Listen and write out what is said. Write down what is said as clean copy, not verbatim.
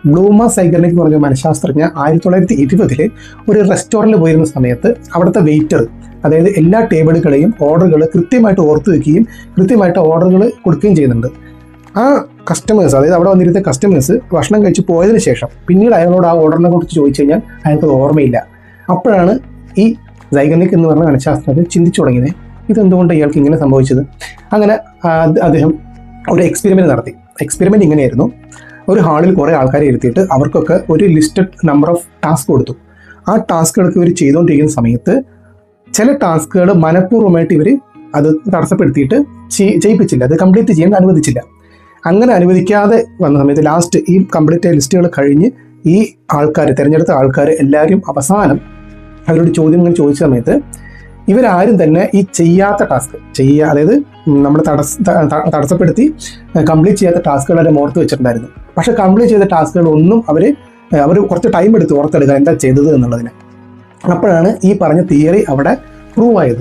ബ്ലൂമ സൈഗർനിക് എന്ന് പറഞ്ഞ മനഃശാസ്ത്രജ്ഞ 1920 ഒരു റെസ്റ്റോറൻറ്റിൽ പോയിരുന്ന സമയത്ത് അവിടുത്തെ വെയിറ്റർ, അതായത് എല്ലാ ടേബിളുകളെയും ഓർഡറുകൾ കൃത്യമായിട്ട് ഓർത്ത് വയ്ക്കുകയും കൃത്യമായിട്ട് ഓർഡറുകൾ കൊടുക്കുകയും ചെയ്യുന്നുണ്ട്. ആ കസ്റ്റമേഴ്സ്, അതായത് അവിടെ വന്നിരുന്ന കസ്റ്റമേഴ്സ് ഭക്ഷണം കഴിച്ച് പോയതിന് ശേഷം പിന്നീട് അയാളോട് ആ ഓർഡറിനെ കുറിച്ച് ചോദിച്ചു കഴിഞ്ഞാൽ അയാൾക്കത് ഓർമ്മയില്ല. അപ്പോഴാണ് ഈ സൈഗർനിക് എന്ന് പറഞ്ഞ മനഃശാസ്ത്രജ്ഞർ ചിന്തിച്ചു തുടങ്ങിയത്, ഇതെന്തുകൊണ്ട് ഇയാൾക്ക് ഇങ്ങനെ സംഭവിച്ചത്. അങ്ങനെ അദ്ദേഹം ഒരു എക്സ്പെരിമെൻറ്റ് നടത്തി. എക്സ്പെരിമെൻറ്റ് ഇങ്ങനെയായിരുന്നു: ഒരു ഹാളിൽ കുറേ ആൾക്കാരെ ഇരുത്തിയിട്ട് അവർക്കൊക്കെ ഒരു ലിസ്റ്റഡ് നമ്പർ ഓഫ് ടാസ്ക് കൊടുത്തു. ആ ടാസ്കുകൾക്ക് ഇവർ ചെയ്തുകൊണ്ടിരിക്കുന്ന സമയത്ത് ചില ടാസ്കുകൾ മനഃപൂർവ്വമായിട്ട് ഇവർ അത് തടസ്സപ്പെടുത്തിയിട്ട് ചെയ്യിപ്പിച്ചില്ല, അത് കംപ്ലീറ്റ് ചെയ്യാൻ അനുവദിച്ചില്ല. അങ്ങനെ അനുവദിക്കാതെ വന്ന സമയത്ത് ലാസ്റ്റ് ഈ കംപ്ലീറ്റ് ലിസ്റ്റുകൾ കഴിഞ്ഞ് ഈ ആൾക്കാർ, തിരഞ്ഞെടുത്ത ആൾക്കാർ എല്ലാവരും അവസാനം അവരോട് ചോദ്യങ്ങൾ ചോദിച്ച സമയത്ത് ഇവരാരും തന്നെ ഈ ചെയ്യാത്ത ടാസ്ക് അതായത് നമ്മൾ തടസ്സപ്പെടുത്തി കംപ്ലീറ്റ് ചെയ്യാത്ത ടാസ്കുകൾ അവരെ ഓർത്ത് വെച്ചിട്ടുണ്ടായിരുന്നു. പക്ഷെ കംപ്ലീറ്റ് ചെയ്ത ടാസ്കുകൾ ഒന്നും അവർ കുറച്ച് ടൈം എടുത്ത് ഓർത്തെടുക്കാൻ എന്താ ചെയ്തത് എന്നുള്ളതിന്. അപ്പോഴാണ് ഈ പറഞ്ഞ തിയറി അവിടെ പ്രൂവ് ആയത്.